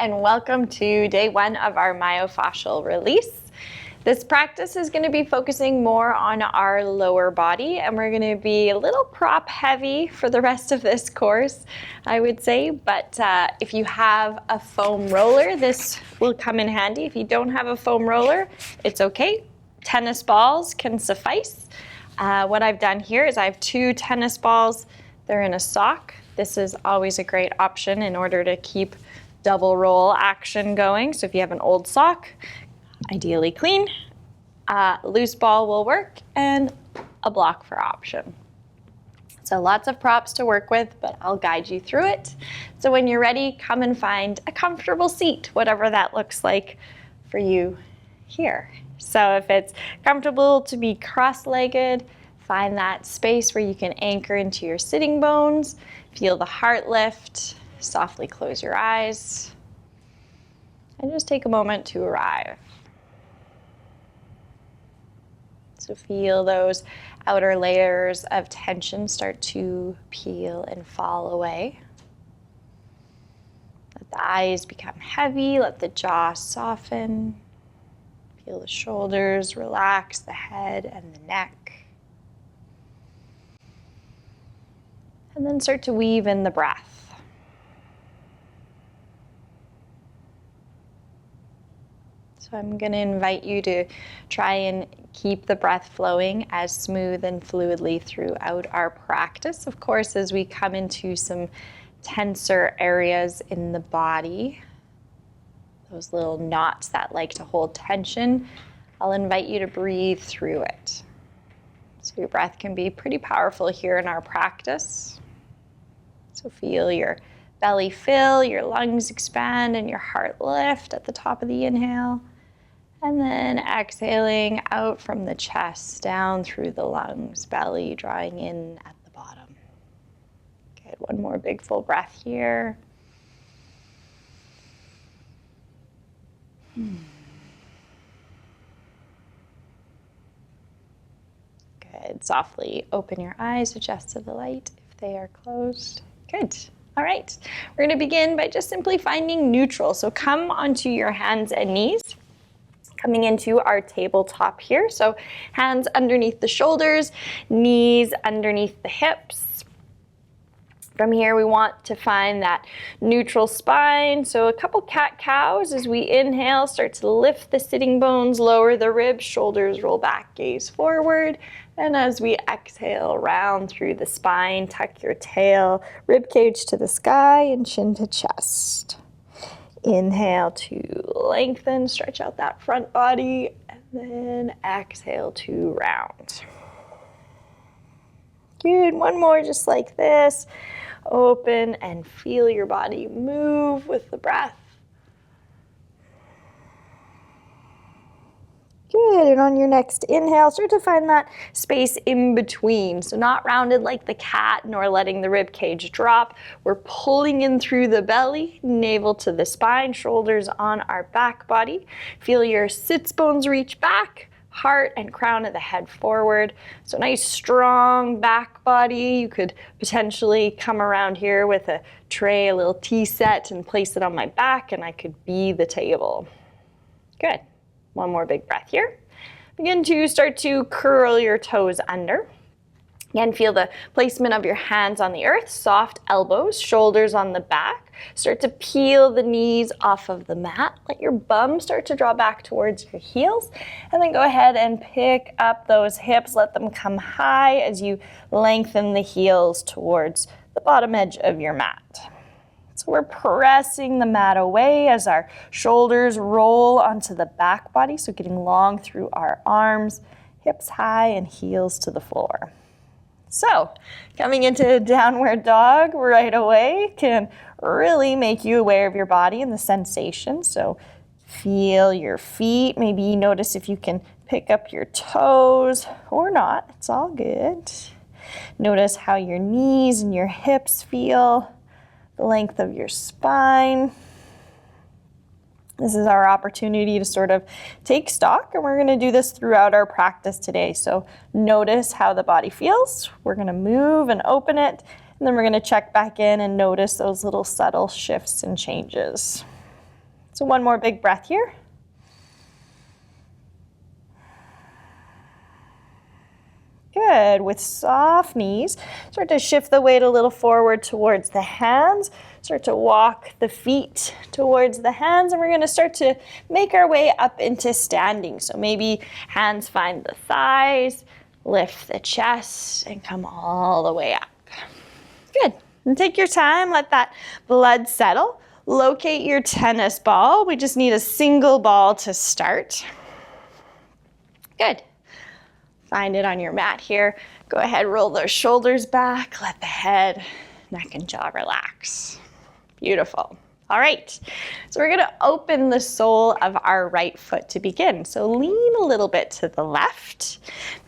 and welcome to day one of our myofascial release. This practice is going to be focusing more on our lower body, and we're going to be a little prop heavy for the rest of this course, I would say. But if you have a foam roller, this will come in handy. If you don't have a foam roller, it's okay. Tennis balls can suffice. What I've done here is I have 2 tennis balls. They're in a sock. This is always a great option in order to keep double roll action going. So if you have an old sock, ideally clean, loose ball will work, and a block for option. So lots of props to work with, but I'll guide you through it. So when you're ready, come and find a comfortable seat, whatever that looks like for you here. So if it's comfortable to be cross-legged, find that space where you can anchor into your sitting bones. Feel the heart lift. Softly close your eyes. And just take a moment to arrive. So feel those outer layers of tension start to peel and fall away. Let the eyes become heavy. Let the jaw soften. Feel the shoulders relax, the head and the neck. And then start to weave in the breath. So I'm going to invite you to try and keep the breath flowing as smooth and fluidly throughout our practice. Of course, as we come into some tenser areas in the body, those little knots that like to hold tension, I'll invite you to breathe through it. So your breath can be pretty powerful here in our practice. So feel your belly fill, your lungs expand, and your heart lift at the top of the inhale. And then exhaling out from the chest, down through the lungs, belly drawing in at the bottom. Good, one more big full breath here. Good, softly open your eyes, adjust to the light if they are closed. Good. All right, we're going to begin by just simply finding neutral. So come onto your hands and knees, coming into our tabletop here. So hands underneath the shoulders, knees underneath the hips. From here, we want to find that neutral spine. So a couple cat-cows as we inhale, start to lift the sitting bones, lower the ribs, shoulders roll back, gaze forward. And as we exhale, round through the spine, tuck your tail, rib cage to the sky and chin to chest. Inhale to lengthen, stretch out that front body, and then exhale to round. Good, one more just like this. Open and feel your body move with the breath. Good, and on your next inhale, start to find that space in between. So not rounded like the cat, nor letting the rib cage drop. We're pulling in through the belly, navel to the spine, shoulders on our back body. Feel your sits bones reach back, heart and crown of the head forward. So nice strong back body. You could potentially come around here with a tray, a little tea set, and place it on my back, and I could be the table. Good. One more big breath here. Begin to start to curl your toes under. Again, feel the placement of your hands on the earth, soft elbows, shoulders on the back. Start to peel the knees off of the mat. Let your bum start to draw back towards your heels. And then go ahead and pick up those hips. Let them come high as you lengthen the heels towards the bottom edge of your mat. So we're pressing the mat away as our shoulders roll onto the back body. So getting long through our arms, hips high and heels to the floor. So coming into downward dog right away can really make you aware of your body and the sensation. So feel your feet. Maybe notice if you can pick up your toes or not. It's all good. Notice how your knees and your hips feel. The length of your spine. This is our opportunity to sort of take stock, and we're going to do this throughout our practice today. So notice how the body feels. We're going to move and open it, and then we're going to check back in and notice those little subtle shifts and changes. So one more big breath here. Good. With soft knees, start to shift the weight a little forward towards the hands. Start to walk the feet towards the hands, and we're going to start to make our way up into standing. So maybe hands find the thighs, lift the chest, and come all the way up. Good. And take your time, let that blood settle. Locate your tennis ball. We just need a single ball to start. Good. Find it on your mat here. Go ahead, roll those shoulders back. Let the head, neck, and jaw relax. Beautiful. All right, so we're gonna open the sole of our right foot to begin. So lean a little bit to the left,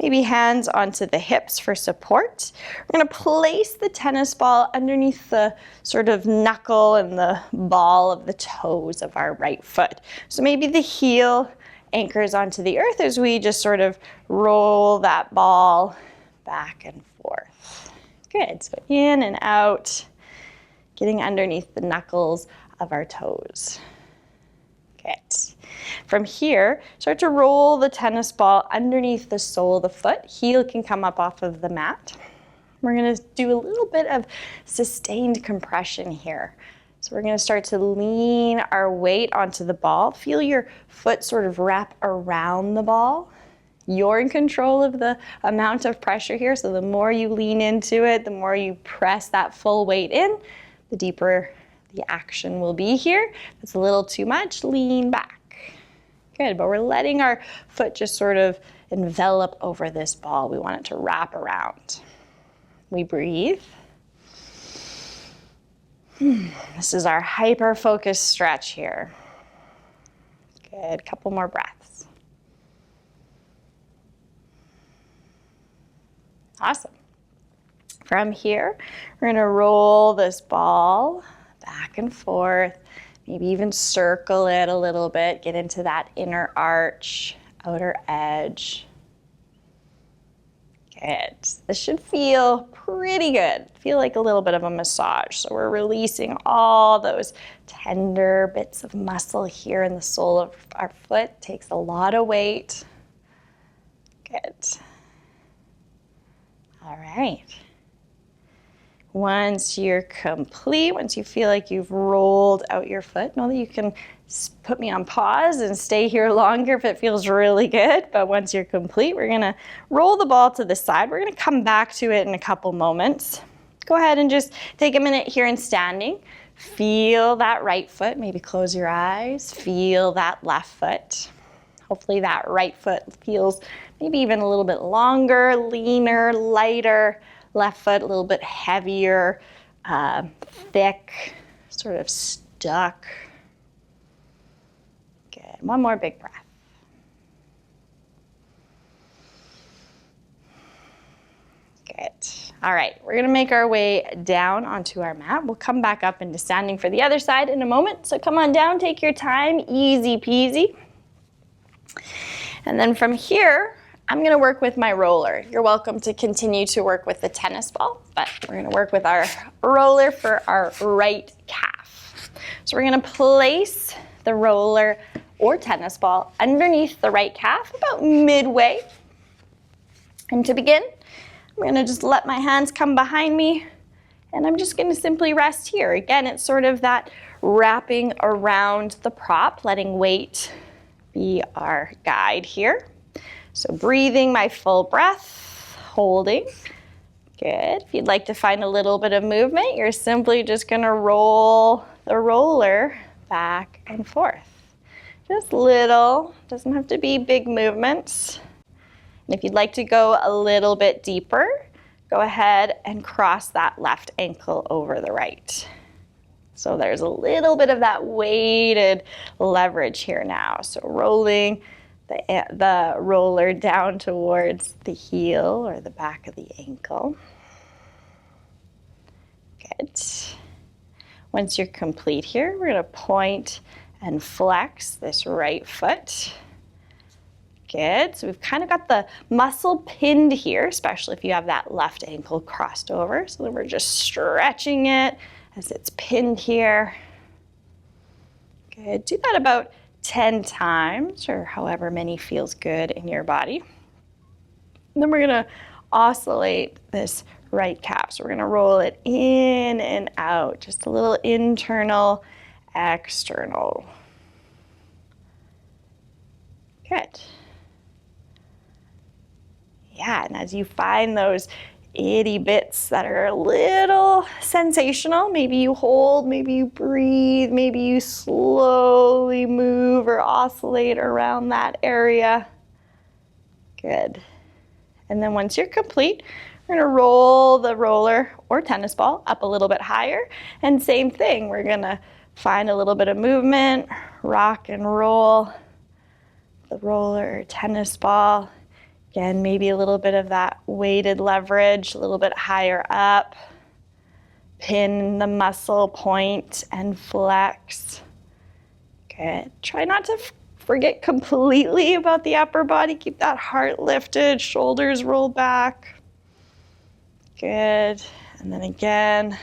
maybe hands onto the hips for support. We're gonna place the tennis ball underneath the sort of knuckle and the ball of the toes of our right foot. So maybe the heel anchors onto the earth as we just sort of roll that ball back and forth. Good, so in and out, getting underneath the knuckles of our toes. Good. From here, start to roll the tennis ball underneath the sole of the foot. Heel can come up off of the mat. We're gonna do a little bit of sustained compression here. So we're gonna start to lean our weight onto the ball. Feel your foot sort of wrap around the ball. You're in control of the amount of pressure here, so the more you lean into it, the more you press that full weight in, the deeper the action will be here. If it's a little too much, lean back. Good, but we're letting our foot just sort of envelop over this ball. We want it to wrap around. We breathe. This is our hyper-focused stretch here. Good, couple more breaths. Awesome. From here, we're gonna roll this ball back and forth, maybe even circle it a little bit, get into that inner arch, outer edge. Good. This should feel pretty good. Feel like a little bit of a massage. So we're releasing all those tender bits of muscle here in the sole of our foot. Takes a lot of weight. Good. All right. Once you're complete, once you feel like you've rolled out your foot, know that you can put me on pause and stay here longer if it feels really good. But once you're complete, we're gonna roll the ball to the side. We're gonna come back to it in a couple moments. Go ahead and just take a minute here in standing. Feel that right foot, maybe close your eyes. Feel that left foot. Hopefully that right foot feels maybe even a little bit longer, leaner, lighter. Left foot a little bit heavier, thick, sort of stuck. Good, one more big breath. Good, all right, we're gonna make our way down onto our mat. We'll come back up into standing for the other side in a moment. So come on down, take your time, easy peasy. And then from here, I'm gonna work with my roller. You're welcome to continue to work with the tennis ball, but we're gonna work with our roller for our right calf. So we're gonna place the roller or tennis ball underneath the right calf, about midway. And to begin, I'm gonna just let my hands come behind me, and I'm just gonna simply rest here. Again, it's sort of that wrapping around the prop, letting weight be our guide here. So breathing my full breath, holding. Good. If you'd like to find a little bit of movement, you're simply just gonna roll the roller back and forth. Just little, doesn't have to be big movements. And if you'd like to go a little bit deeper, go ahead and cross that left ankle over the right. So there's a little bit of that weighted leverage here now. So rolling the roller down towards the heel or the back of the ankle. Good. Once you're complete here, we're gonna point and flex this right foot. Good, so we've kind of got the muscle pinned here, especially if you have that left ankle crossed over. So then we're just stretching it as it's pinned here. Good. Do that about 10 times or however many feels good in your body. And then we're gonna oscillate this right calf. So we're gonna roll it in and out, just a little internal, external. Good. Yeah, and as you find those itty bits that are a little sensational, maybe you hold, maybe you breathe, maybe you slowly move or oscillate around that area. Good. And then once you're complete, we're gonna roll the roller or tennis ball up a little bit higher. And same thing, we're gonna find a little bit of movement, rock and roll the roller or tennis ball. Again, maybe a little bit of that weighted leverage, a little bit higher up. Pin the muscle point and flex. Good. Try not to forget completely about the upper body. Keep that heart lifted, shoulders roll back. Good. And then again,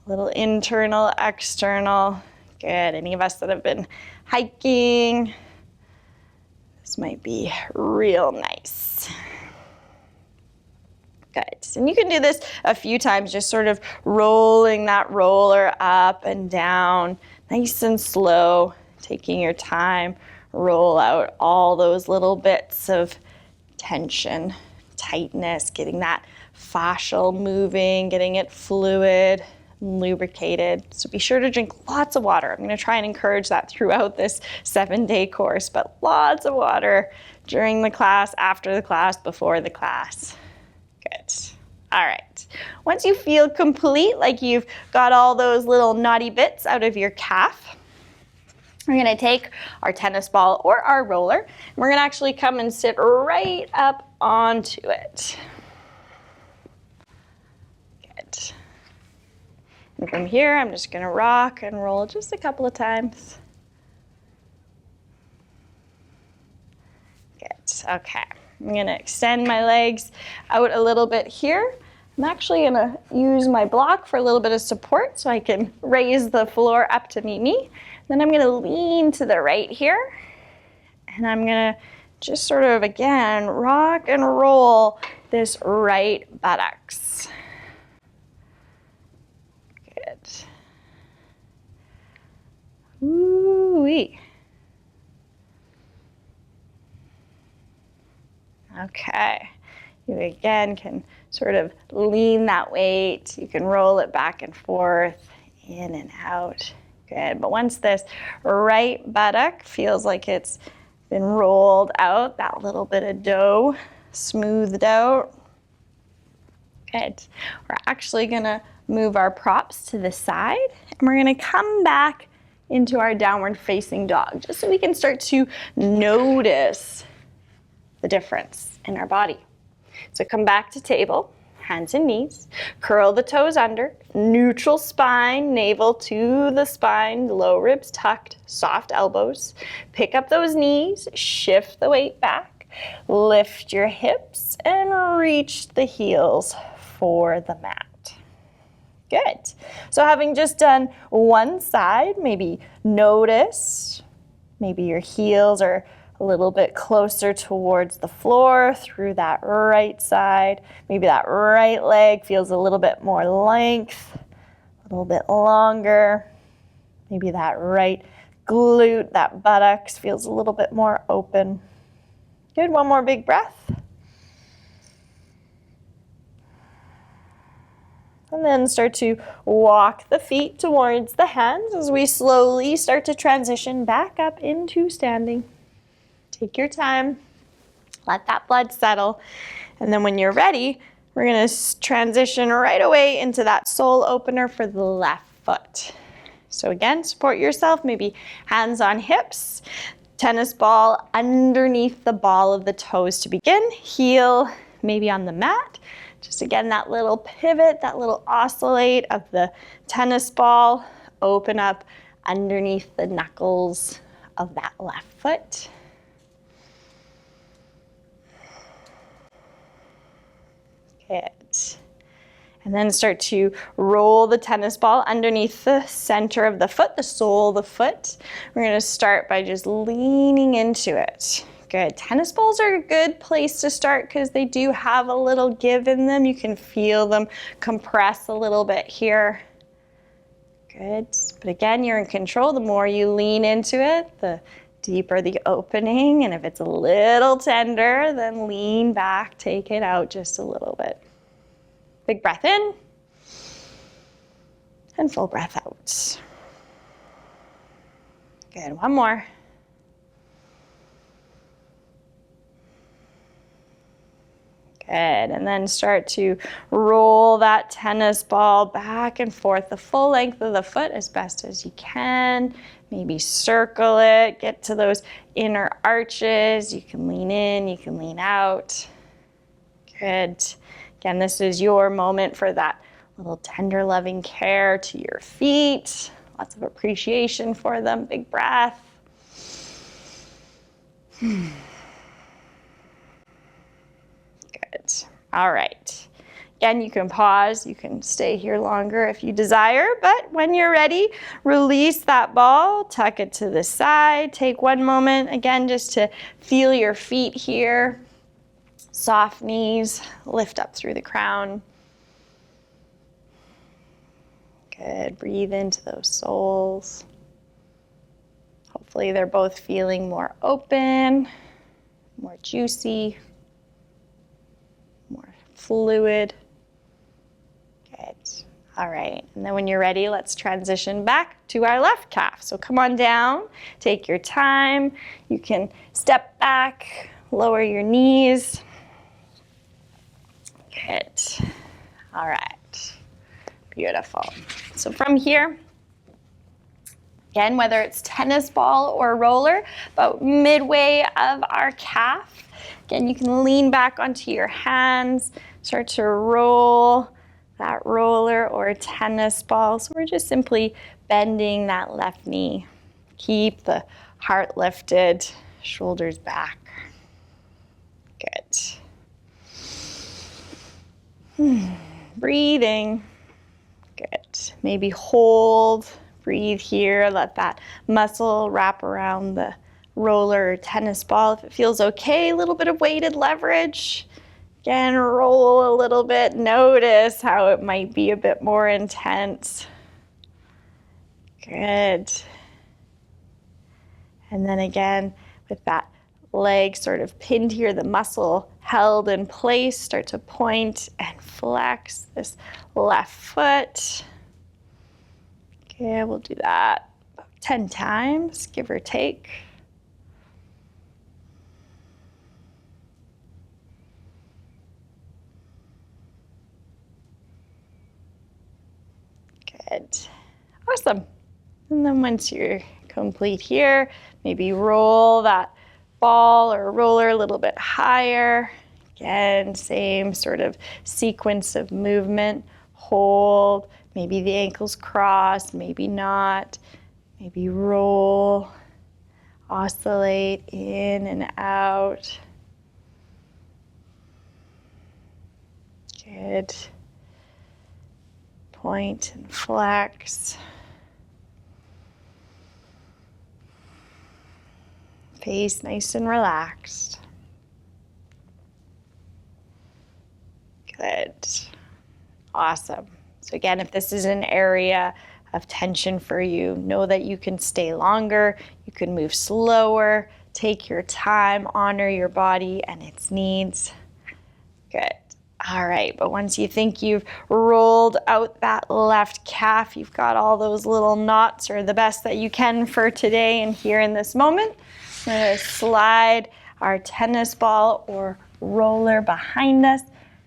a little internal, external. Good. Any of us that have been hiking, this might be real nice. Good. And you can do this a few times, just sort of rolling that roller up and down, nice and slow, taking your time. Roll out all those little bits of tension, tightness, getting that fascial moving, getting it fluid, lubricated. So be sure to drink lots of water. I'm going to try and encourage that throughout this 7-day course, but lots of water during the class, after the class, before the class. Good. All right. Once you feel complete, like you've got all those little knotty bits out of your calf, we're going to take our tennis ball or our roller, and we're going to actually come and sit right up onto it. Good. And from here, I'm just going to rock and roll just a couple of times. Good. Okay. I'm going to extend my legs out a little bit here. I'm actually going to use my block for a little bit of support so I can raise the floor up to meet me. Then I'm going to lean to the right here, and I'm going to just sort of, again, rock and roll this right buttocks. Good. Ooh-wee. Okay. You again can sort of lean that weight. You can roll it back and forth, in and out. Good. But once this right buttock feels like it's been rolled out, that little bit of dough smoothed out. Good. We're actually going to move our props to the side, and we're going to come back into our downward facing dog, just so we can start to notice the difference in our body. So come back to table, hands and knees, curl the toes under, neutral spine, navel to the spine, low ribs tucked, soft elbows. Pick up those knees, shift the weight back, lift your hips, and reach the heels for the mat. Good. So having just done one side, maybe notice, maybe your heels are a little bit closer towards the floor through that right side. Maybe that right leg feels a little bit more length, a little bit longer. Maybe that right glute, that buttocks feels a little bit more open. Good, one more big breath. And then start to walk the feet towards the hands as we slowly start to transition back up into standing. Take your time, let that blood settle, and then when you're ready, we're going to transition right away into that sole opener for the left foot. So again, support yourself, maybe hands on hips, tennis ball underneath the ball of the toes to begin, heel maybe on the mat. Just again, that little pivot, that little oscillate of the tennis ball, open up underneath the knuckles of that left foot. Good. And And then start to roll the tennis ball underneath the center of the foot, the sole of the foot. We're gonna start by just leaning into it. Good. Tennis balls are a good place to start because they do have a little give in them. You can feel them compress a little bit here. Good. But again, you're in control. The more you lean into it, the deeper the opening. And if it's a little tender, then lean back, take it out just a little bit. Big breath in and full breath out. Good, one more. Good, and then start to roll that tennis ball back and forth the full length of the foot as best as you can. Maybe circle it, get to those inner arches. You can lean in, you can lean out. Good. Again, this is your moment for that little tender, loving care to your feet. Lots of appreciation for them. Big breath. Good. All right. Again, you can pause. You can stay here longer if you desire, but when you're ready, release that ball, tuck it to the side. Take one moment, again, just to feel your feet here. Soft knees, lift up through the crown. Good, breathe into those soles. Hopefully they're both feeling more open, more juicy, more fluid. Good, all right. And then when you're ready, let's transition back to our left calf. So come on down, take your time. You can step back, lower your knees. Good. All right. Beautiful. So from here, again, whether it's tennis ball or roller, about midway of our calf, again, you can lean back onto your hands, start to roll that roller or tennis ball. So we're just simply bending that left knee. Keep the heart lifted, shoulders back. Good. Breathing. Good. Maybe hold, breathe here, let that muscle wrap around the roller or tennis ball. If it feels okay, a little bit of weighted leverage. Again, roll a little bit. Notice how it might be a bit more intense. Good. And then again, with that leg sort of pinned here, the muscle held in place, start to point and flex this left foot. Okay, we'll do that about 10 times, give or take. Good. Awesome. And then once you're complete here, maybe roll that ball or roller a little bit higher. Again, same sort of sequence of movement. Hold, maybe the ankles cross, maybe not. Maybe roll, oscillate in and out. Good. Point and flex. Face nice and relaxed. Good. Awesome. So again, if this is an area of tension for you, know that you can stay longer, you can move slower, take your time, honor your body and its needs. Good. All right, but once you think you've rolled out that left calf, you've got all those little knots or the best that you can for today and here in this moment, we're going to slide our tennis ball or roller behind us.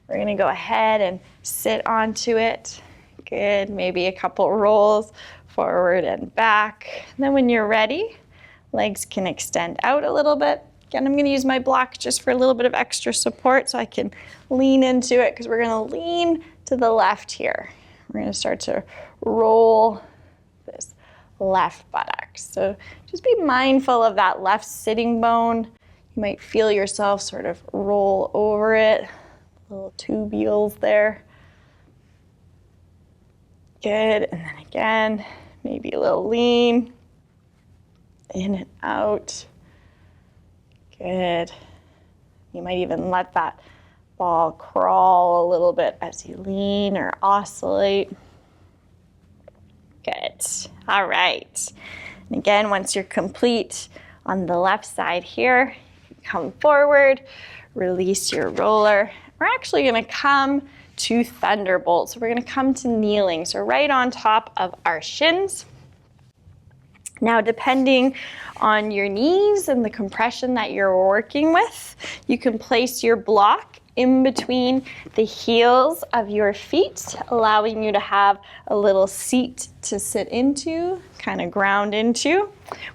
We're going to go ahead and sit onto it. Good, maybe a couple rolls forward and back. And then when you're ready, legs can extend out a little bit. Again, I'm going to use my block just for a little bit of extra support so I can lean into it because we're going to lean to the left here. We're going to start to roll this left buttocks. So just be mindful of that left sitting bone. You might feel yourself sort of roll over it, little tubules there. Good, and then again, maybe a little lean. In and out. Good. You might even let that ball crawl a little bit as you lean or oscillate. Good. All right. And again, once you're complete on the left side here, come forward, release your roller. We're actually going to come to thunderbolt. So we're going to come to kneeling. So right on top of our shins. Now, depending on your knees and the compression that you're working with, you can place your block in between the heels of your feet, allowing you to have a little seat to sit into, kind of ground into.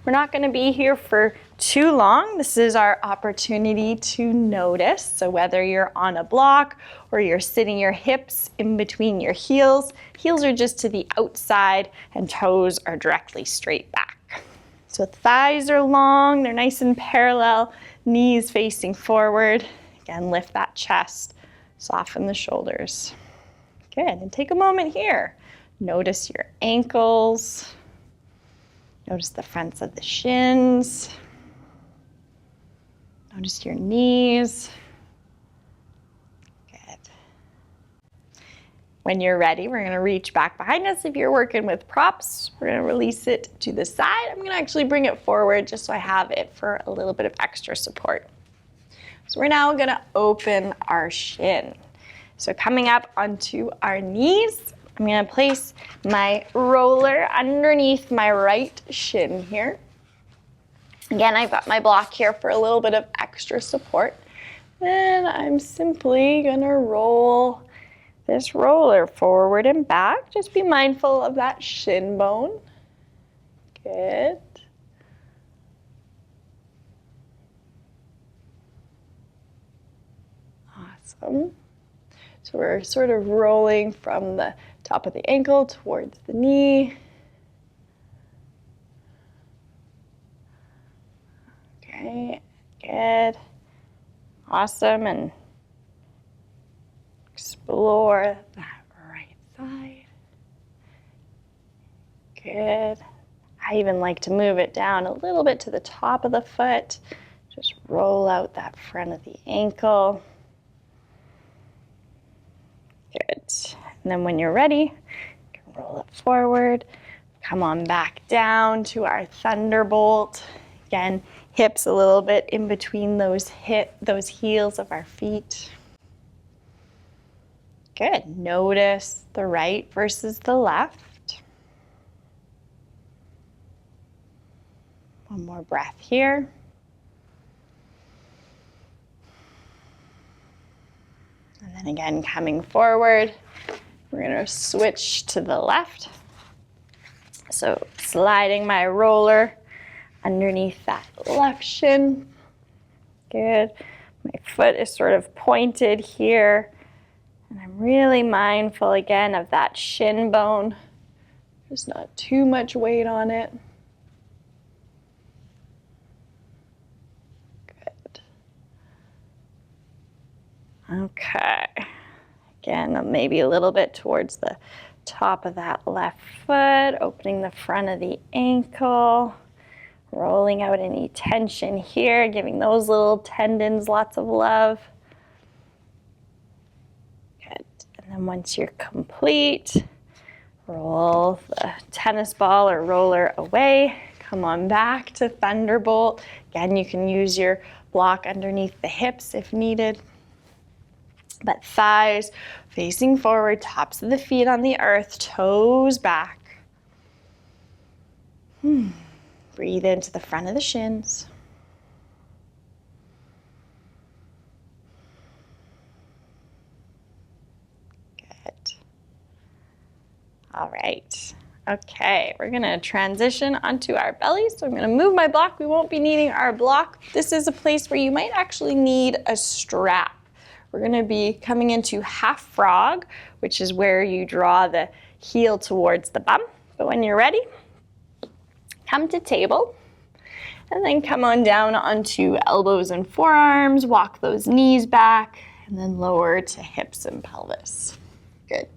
We're not going to be here for too long. This is our opportunity to notice. So whether you're on a block or you're sitting your hips in between your heels, heels are just to the outside and toes are directly straight back. So thighs are long, they're nice and parallel, knees facing forward. Again, lift that chest, soften the shoulders. Good, and take a moment here. Notice your ankles. Notice the fronts of the shins. Notice your knees. Good. When you're ready, we're going to reach back behind us. If you're working with props, we're going to release it to the side. I'm going to actually bring it forward just so I have it for a little bit of extra support. So we're now going to open our shin. So coming up onto our knees, I'm going to place my roller underneath my right shin here. Again, I've got my block here for a little bit of extra support. And I'm simply going to roll this roller forward and back. Just be mindful of that shin bone. Good. Awesome. So we're sort of rolling from the top of the ankle towards the knee. Okay, good. Awesome, and explore that right side. Good. I even like to move it down a little bit to the top of the foot. Just roll out that front of the ankle. Good. And then when you're ready, you can roll it forward. Come on back down to our thunderbolt. Again, hips a little bit in between those heels of our feet. Good. Notice the right versus the left. One more breath here. And then again, coming forward, we're going to switch to the left. So sliding my roller underneath that left shin. Good. My foot is sort of pointed here. And I'm really mindful again of that shin bone. There's not too much weight on it. Good. Okay. Again, maybe a little bit towards the top of that left foot, opening the front of the ankle, rolling out any tension here, giving those little tendons lots of love. Good. And then once you're complete, roll the tennis ball or roller away. Come on back to thunderbolt. Again, you can use your block underneath the hips if needed. But thighs facing forward, tops of the feet on the earth, toes back. Breathe into the front of the shins. Good. All right. Okay, we're gonna transition onto our belly. So I'm gonna move my block. We won't be needing our block. This is a place where you might actually need a strap. We're going to be coming into half frog, which is where you draw the heel towards the bum. But when you're ready, come to table, and then come on down onto elbows and forearms, walk those knees back, and then lower to hips and pelvis. Good.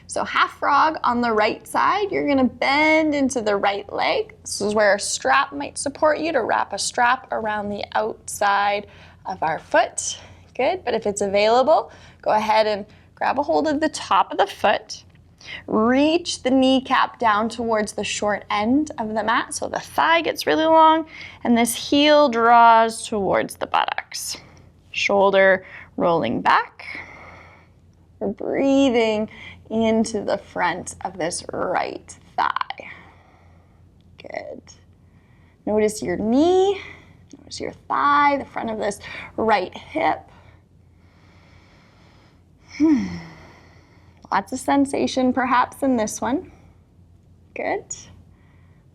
So half frog on the right side, you're gonna bend into the right leg. This is where a strap might support you, to wrap a strap around the outside of our foot. Good, but if it's available, go ahead and grab a hold of the top of the foot. Reach the kneecap down towards the short end of the mat so the thigh gets really long and this heel draws towards the buttocks. Shoulder rolling back. We're breathing into the front of this right thigh. Good. Notice your knee, notice your thigh, the front of this right hip. Lots of sensation perhaps in this one. Good.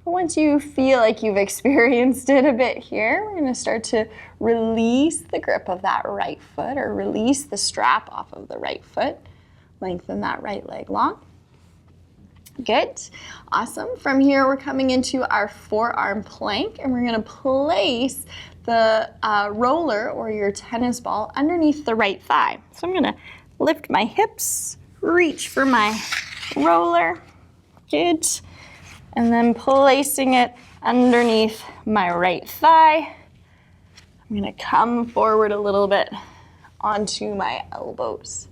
But once you feel like you've experienced it a bit here, we're gonna start to release the grip of that right foot, or release the strap off of the right foot. Lengthen that right leg long. Good, awesome. From here, we're coming into our forearm plank, and we're gonna place the roller or your tennis ball underneath the right thigh. So I'm gonna lift my hips, reach for my roller, good, and then placing it underneath my right thigh. I'm gonna come forward a little bit onto my elbows.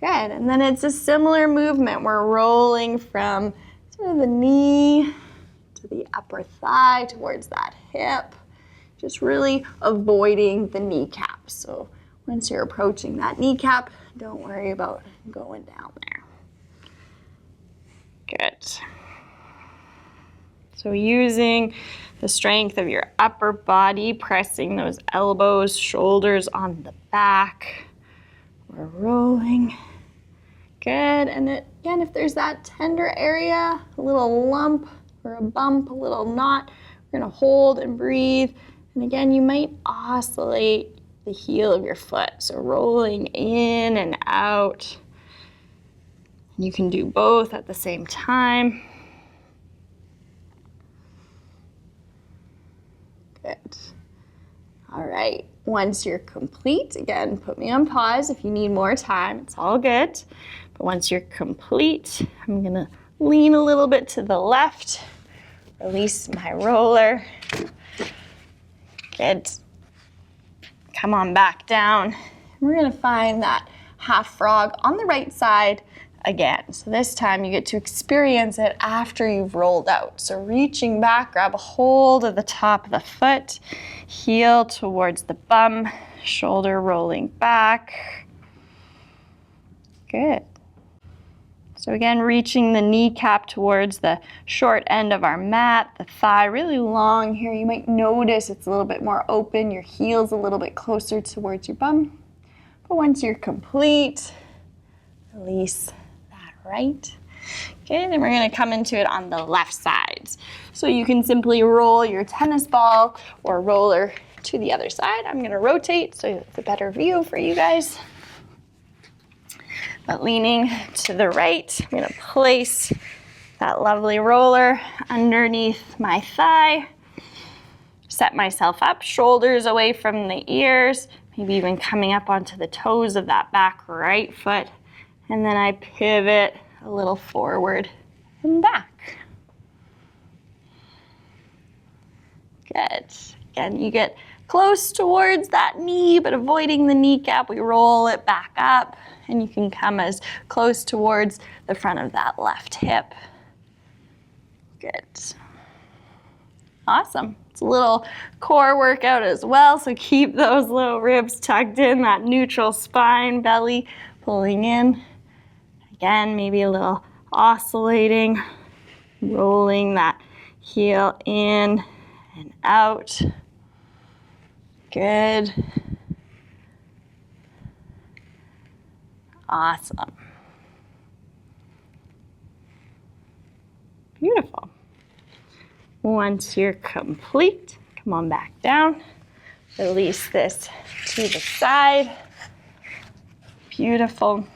Good, and then it's a similar movement. We're rolling from sort of the knee to the upper thigh towards that hip, just really avoiding the kneecap. So once you're approaching that kneecap, don't worry about going down there. Good. So using the strength of your upper body, pressing those elbows, shoulders on the back. We're rolling. Good, and again, if there's that tender area, a little lump or a bump, a little knot, we're gonna hold and breathe. And again, you might oscillate the heel of your foot. So rolling in and out. You can do both at the same time. Good. All right, once you're complete, again, put me on pause if you need more time, it's all good. But once you're complete, I'm gonna lean a little bit to the left, release my roller. Good. Come on back down. We're gonna find that half frog on the right side again. So this time you get to experience it after you've rolled out. So reaching back, grab a hold of the top of the foot, heel towards the bum, shoulder rolling back. Good. So again, reaching the kneecap towards the short end of our mat, the thigh really long here. You might notice it's a little bit more open, your heel's a little bit closer towards your bum. But once you're complete, release that right. Okay, then we're gonna come into it on the left side. So you can simply roll your tennis ball or roller to the other side. I'm gonna rotate so it's a better view for you guys. But leaning to the right, I'm gonna place that lovely roller underneath my thigh. Set myself up, shoulders away from the ears, maybe even coming up onto the toes of that back right foot. And then I pivot a little forward and back. Good. Again, you get close towards that knee, but avoiding the kneecap, we roll it back up, and you can come as close towards the front of that left hip. Good. Awesome. It's a little core workout as well, so keep those little ribs tucked in, that neutral spine, belly pulling in. Again, maybe a little oscillating, rolling that heel in and out. Good. Awesome. Beautiful. Once you're complete, come on back down. Release this to the side. Beautiful.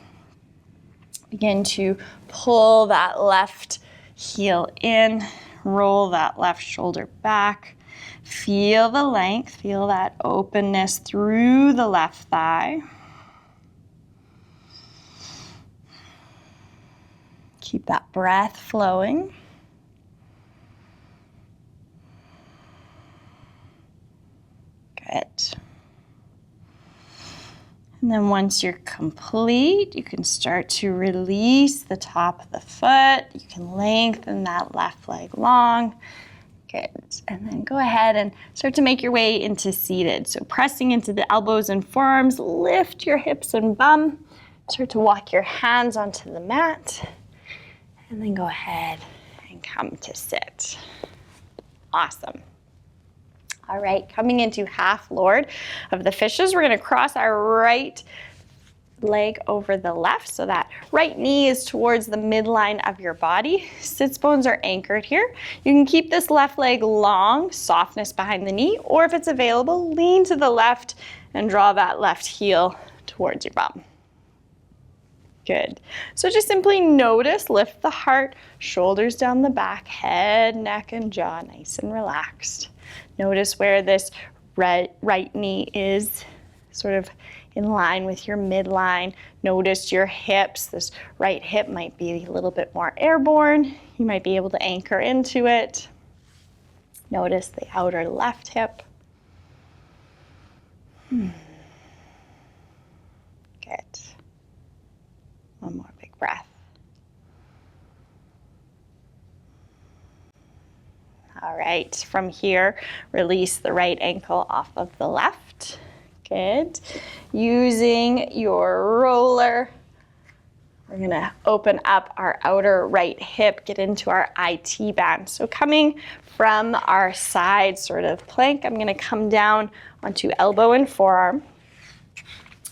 Begin to pull that left heel in, roll that left shoulder back. Feel the length, feel that openness through the left thigh. Keep that breath flowing. Good. And then once you're complete, you can start to release the top of the foot. You can lengthen that left leg long. Good. And then go ahead and start to make your way into seated. So pressing into the elbows and forearms, lift your hips and bum. Start to walk your hands onto the mat. And then go ahead and come to sit. Awesome. All right, coming into half lord of the fishes, we're gonna cross our right leg over the left, so that right knee is towards the midline of your body. Sits bones are anchored here. You can keep this left leg long, softness behind the knee, or if it's available, lean to the left and draw that left heel towards your bum. Good. So just simply notice, lift the heart, shoulders down the back, head, neck, and jaw nice and relaxed. Notice where this right knee is sort of in line with your midline. Notice your hips. This right hip might be a little bit more airborne. You might be able to anchor into it. Notice the outer left hip. Good. One more big breath. All right, from here, release the right ankle off of the left. Good. Using your roller, we're gonna open up our outer right hip, get into our IT band. So coming from our side sort of plank, I'm gonna come down onto elbow and forearm,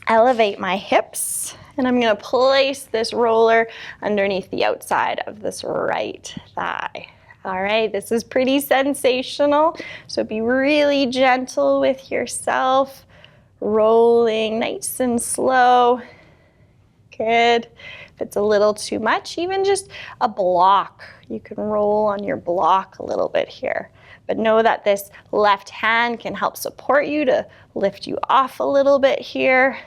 elevate my hips, and I'm gonna place this roller underneath the outside of this right thigh. All right, this is pretty sensational, so be really gentle with yourself, rolling nice and slow. Good. If it's a little too much, even just a block, you can roll on your block a little bit here. But know that this left hand can help support you to lift you off a little bit here.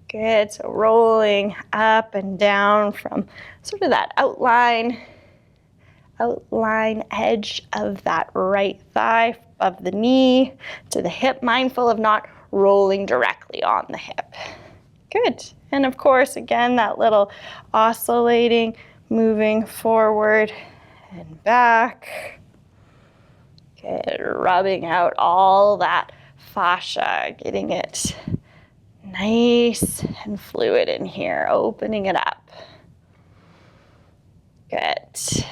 Good, so rolling up and down from sort of that outline edge of that right thigh, of the knee to the hip, mindful of not rolling directly on the hip. Good. And of course, again, that little oscillating, moving forward and back. Good. Rubbing out all that fascia, getting it nice and fluid in here, opening it up. Good.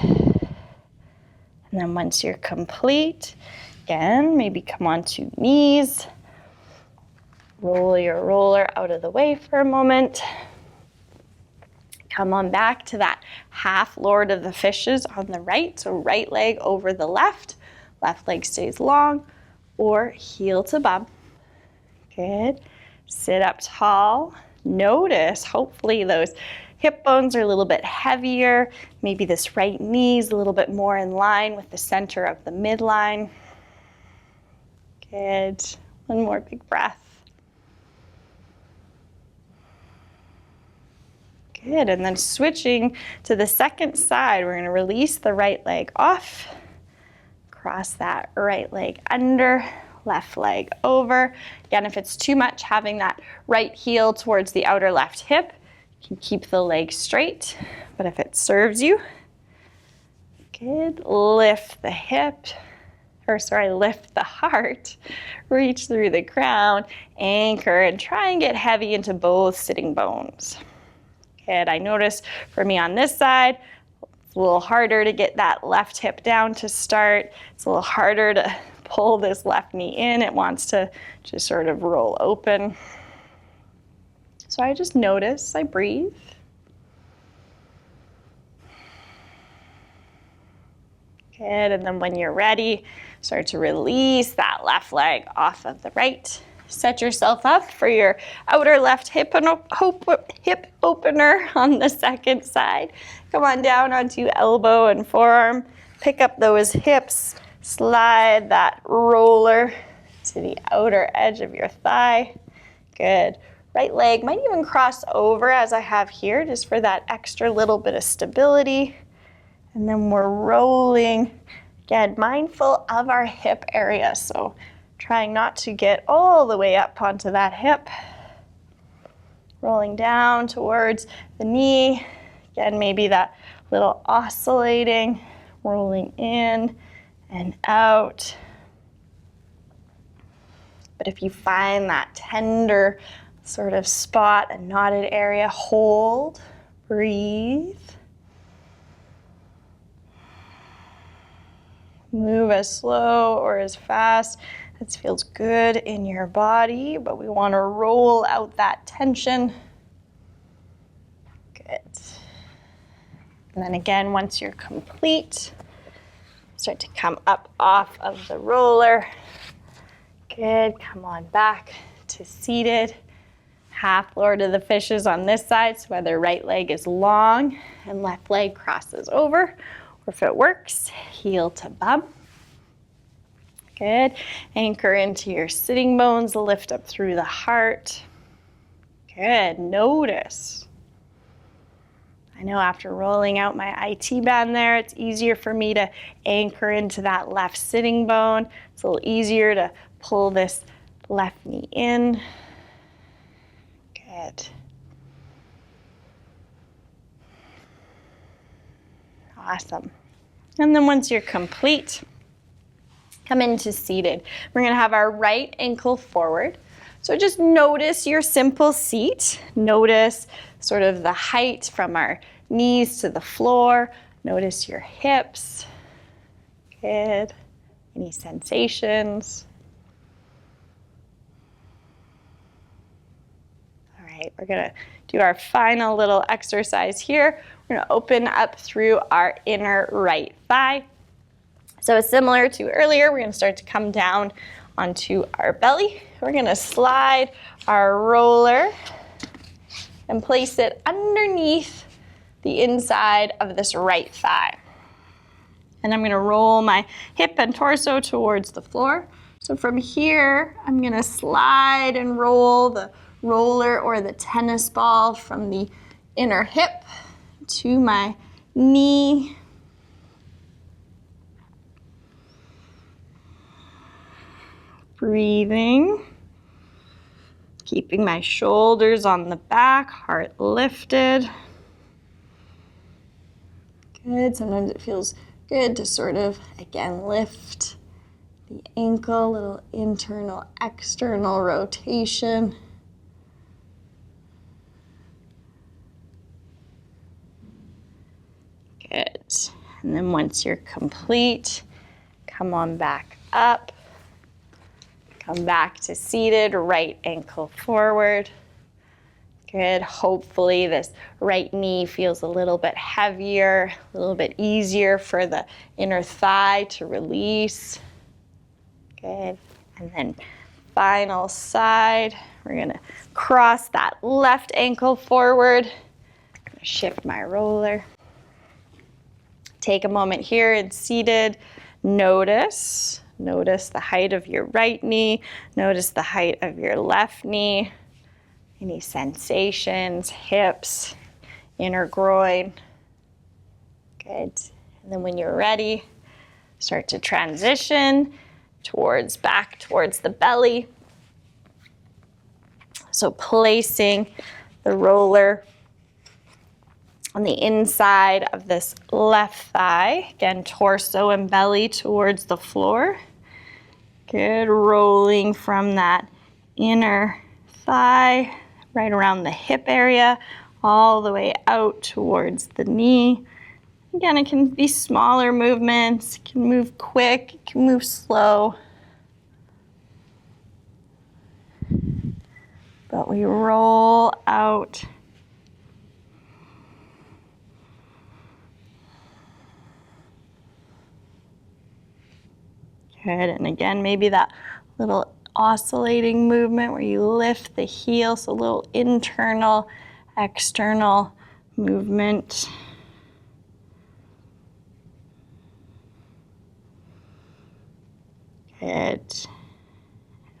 And then once you're complete, again, maybe come onto knees. Roll your roller out of the way for a moment. Come on back to that half lord of the fishes on the right. So right leg over the left leg stays long, or heel to bum. Good. Sit up tall. Notice, hopefully those hip bones are a little bit heavier. Maybe this right knee is a little bit more in line with the center of the midline. Good. One more big breath. Good, and then switching to the second side, we're gonna release the right leg off, cross that right leg under, left leg over. Again, if it's too much, having that right heel towards the outer left hip, you can keep the leg straight, but if it serves you, good, lift the hip, lift the heart, reach through the crown, anchor, and try and get heavy into both sitting bones. Good, I notice for me on this side, it's a little harder to get that left hip down to start. It's a little harder to pull this left knee in. It wants to just sort of roll open. So I just notice, I breathe. Good, and then when you're ready, start to release that left leg off of the right. Set yourself up for your outer left hip opener on the second side. Come on down onto elbow and forearm. Pick up those hips. Slide that roller to the outer edge of your thigh. Good. Right leg might even cross over as I have here, just for that extra little bit of stability. And then we're rolling, again, mindful of our hip area. So trying not to get all the way up onto that hip. Rolling down towards the knee. Again, maybe that little oscillating, rolling in and out. But if you find that tender sort of spot, a knotted area, hold, breathe. Move as slow or as fast as feels good in your body, but we want to roll out that tension. Good. And then again, once you're complete, start to come up off of the roller. Good, come on back to seated. Half Lord of the Fishes on this side, so whether right leg is long and left leg crosses over, or if it works, heel to bum. Good, anchor into your sitting bones, lift up through the heart. Good, notice. I know after rolling out my IT band there, it's easier for me to anchor into that left sitting bone. It's a little easier to pull this left knee in. Good. Awesome. And then once you're complete, come into seated. We're gonna have our right ankle forward. So just notice your simple seat. Notice sort of the height from our knees to the floor. Notice your hips. Good. Any sensations? All right, we're gonna do our final little exercise here. We're gonna open up through our inner right thigh. So similar to earlier, we're gonna start to come down onto our belly. We're gonna slide our roller and place it underneath the inside of this right thigh. And I'm gonna roll my hip and torso towards the floor. So from here, I'm gonna slide and roll the roller or the tennis ball from the inner hip to my knee. Breathing, keeping my shoulders on the back, heart lifted. Good, sometimes it feels good to sort of, again, lift the ankle, little internal, external rotation. Good, and then once you're complete, come on back up. Come back to seated, right ankle forward. Good, hopefully this right knee feels a little bit heavier, a little bit easier for the inner thigh to release. Good, and then final side, we're gonna cross that left ankle forward. I'm gonna shift my roller. Take a moment here and seated, notice the height of your right knee. Notice the height of your left knee. Any sensations, hips, inner groin. Good. And then when you're ready, start to transition back towards the belly. So placing the roller on the inside of this left thigh. Again, torso and belly towards the floor. Good, rolling from that inner thigh, right around the hip area, all the way out towards the knee. Again, it can be smaller movements, it can move quick, it can move slow. But we roll out. Good, and again, maybe that little oscillating movement where you lift the heel, so a little internal, external movement. Good.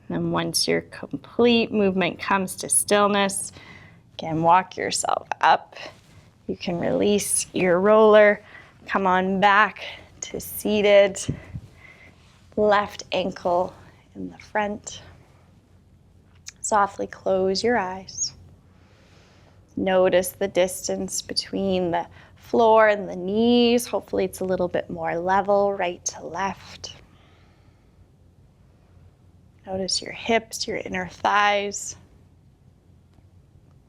And And once your complete movement comes to stillness, again, walk yourself up. You can release your roller, come on back to seated, left ankle in the front. Softly close your eyes. Notice the distance between the floor and the knees. Hopefully it's a little bit more level, right to left. Notice your hips, your inner thighs.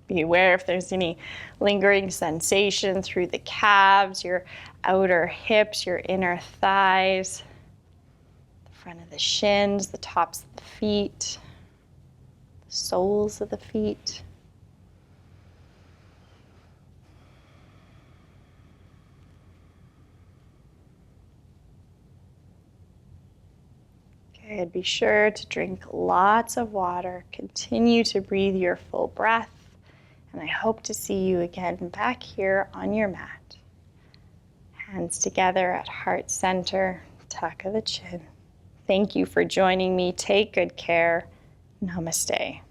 Be aware if there's any lingering sensation through the calves, your outer hips, your inner thighs, the front of the shins, the tops of the feet, the soles of the feet. Good. Be sure to drink lots of water. Continue to breathe your full breath. And I hope to see you again back here on your mat. Hands together at heart center, tuck of the chin. Thank you for joining me. Take good care. Namaste.